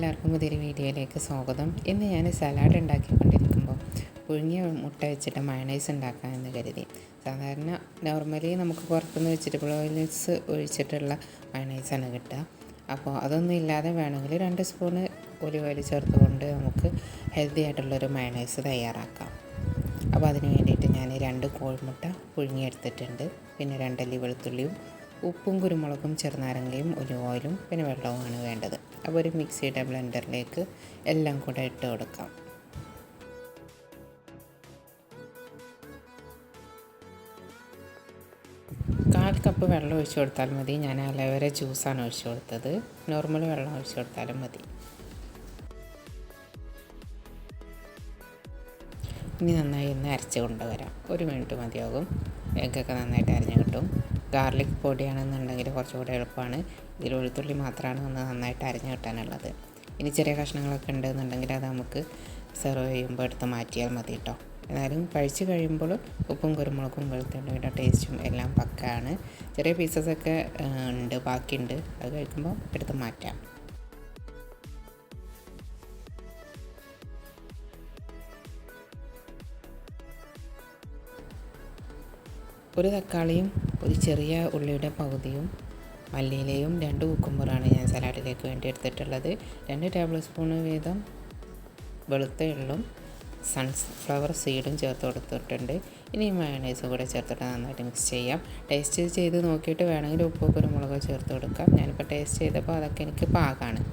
എല്ലാവർക്കും പുതിയൊരു വീഡിയോയിലേക്ക് സ്വാഗതം. ഇന്ന് ഞാൻ സലാഡ് ഉണ്ടാക്കിക്കൊണ്ടിരിക്കുമ്പോൾ പുഴുങ്ങിയ മുട്ട വെച്ചിട്ട് മയണൈസ് ഉണ്ടാക്കാമെന്ന് കരുതി. സാധാരണ നോർമലി നമുക്ക് പുറത്തുനിന്ന് വെജിറ്റബിൾസ് ഒഴിച്ചിട്ടുള്ള മയണൈസാണ് കിട്ടുക. അപ്പോൾ അതൊന്നും ഇല്ലാതെ വേണമെങ്കിൽ 2 സ്പൂണ് ഒലിവ് ഓയിൽ ചേർത്തുകൊണ്ട് നമുക്ക് ഹെൽത്തി ആയിട്ടുള്ളൊരു മയണൈസ് തയ്യാറാക്കാം. അപ്പോൾ അതിന് വേണ്ടിയിട്ട് ഞാൻ 2 കോഴിമുട്ട പുഴുങ്ങിയെടുത്തിട്ടുണ്ട്. പിന്നെ 2 അല്ലി വെളുത്തുള്ളിയും ഉപ്പും കുരുമുളകും ചെറുനാരങ്ങയും ഒലിവ് ഓയിലും പിന്നെ വെള്ളവുമാണ് വേണ്ടത്. അപ്പോൾ ഒരു മിക്സിയുടെ ബ്ലെൻഡറിലേക്ക് എല്ലാം കൂടെ ഇട്ട് കൊടുക്കാം. കാൽ കപ്പ് വെള്ളം ഒഴിച്ചു കൊടുത്താൽ മതി. ഞാൻ അലോവേര ജ്യൂസാണ് ഒഴിച്ചു കൊടുത്തത്. നോർമൽ വെള്ളം ഒഴിച്ചു കൊടുത്താലും മതി. ഇനി നന്നായി ഒന്ന് അരച്ച് കൊണ്ടുവരാം. 1 മിനിറ്റ് മതിയാകും. എഗ്ഗൊക്കെ നന്നായിട്ട് അരിഞ്ഞ് കിട്ടും. ഗാർലിക് പൊടിയാണെന്നുണ്ടെങ്കിൽ കുറച്ചുകൂടെ എളുപ്പമാണ്. ഇതിൽ വെളുത്തുള്ളി മാത്രമാണ് ഒന്ന് നന്നായിട്ട് അരിഞ്ഞ് കിട്ടാനുള്ളത്. ഇനി ചെറിയ കഷ്ണങ്ങളൊക്കെ ഉണ്ടെന്നുണ്ടെങ്കിൽ അത് നമുക്ക് സെർവ് ചെയ്യുമ്പോൾ എടുത്ത് മാറ്റിയാൽ മതി കേട്ടോ. എന്നാലും കഴിച്ച് കഴിയുമ്പോൾ ഉപ്പും കുരുമുളകും വെളുത്തുള്ളിയുടെ ടേസ്റ്റും എല്ലാം പക്കയാണ്. ചെറിയ പീസസൊക്കെ ഉണ്ട്, ബാക്കിയുണ്ട്. അത് കഴിക്കുമ്പോൾ എടുത്ത് മാറ്റാം. ഒരു തക്കാളിയും ഒരു ചെറിയ ഉള്ളിയുടെ പകുതിയും മല്ലിയിലയും 2 കുക്കുമ്പറാണ് ഞാൻ സലാഡിലേക്ക് വേണ്ടി എടുത്തിട്ടുള്ളത്. 2 ടേബിൾ സ്പൂൺ വീതം വെളുത്ത എള്ളും സൺഫ്ലവർ സീഡും ചേർത്ത് കൊടുത്തിട്ടുണ്ട്. ഇനി മയണൈസ് കൂടെ ചേർത്തിട്ട് നന്നായിട്ട് മിക്സ് ചെയ്യാം. ടേസ്റ്റ് ചെയ്ത് നോക്കിയിട്ട് വേണമെങ്കിൽ ഉപ്പോ കുരുമുളകോ ചേർത്ത് കൊടുക്കാം. ഞാനിപ്പോൾ ടേസ്റ്റ് ചെയ്തപ്പോൾ അതൊക്കെ എനിക്ക് പാകമാണ്.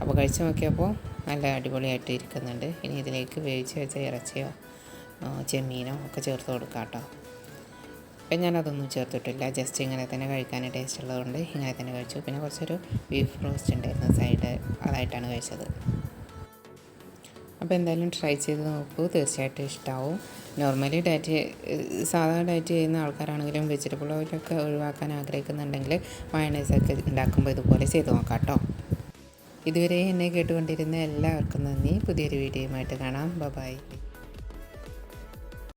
അപ്പോൾ കഴിച്ച് നോക്കിയപ്പോൾ നല്ല അടിപൊളിയായിട്ട് ഇരിക്കുന്നുണ്ട്. ഇനി ഇതിലേക്ക് വേവിച്ച് വെച്ച ഇറച്ചിയോ ചെമ്മീനോ ഒക്കെ ചേർത്ത് കൊടുക്കാം കേട്ടോ. ഇപ്പം ഞാനതൊന്നും ചേർത്തിട്ടില്ല. ജസ്റ്റ് ഇങ്ങനെ തന്നെ കഴിക്കാൻ ടേസ്റ്റ് ഉള്ളതുകൊണ്ട് ഇങ്ങനെ തന്നെ കഴിച്ചു. പിന്നെ കുറച്ചൊരു ബീഫ് റോസ്റ്റ് ഉണ്ടായിരുന്നു സൈഡ്, അതായിട്ടാണ് കഴിച്ചത്. അപ്പോൾ എന്തായാലും ട്രൈ ചെയ്ത് നോക്കൂ, തീർച്ചയായിട്ടും ഇഷ്ടമാവും. നോർമലി സാധാ ഡയറ്റ് ചെയ്യുന്ന ആൾക്കാരാണെങ്കിലും വെജിറ്റബിൾ ഓയിലൊക്കെ ഒഴിവാക്കാൻ ആഗ്രഹിക്കുന്നുണ്ടെങ്കിൽ മയണൈസൊക്കെ ഉണ്ടാക്കുമ്പോൾ ഇതുപോലെ ചെയ്ത് നോക്കാം കേട്ടോ. ഇതുവരെ എന്നെ കേട്ടുകൊണ്ടിരുന്ന എല്ലാവർക്കും നന്ദി. പുതിയൊരു വീഡിയോയുമായിട്ട് കാണാം. ബൈ.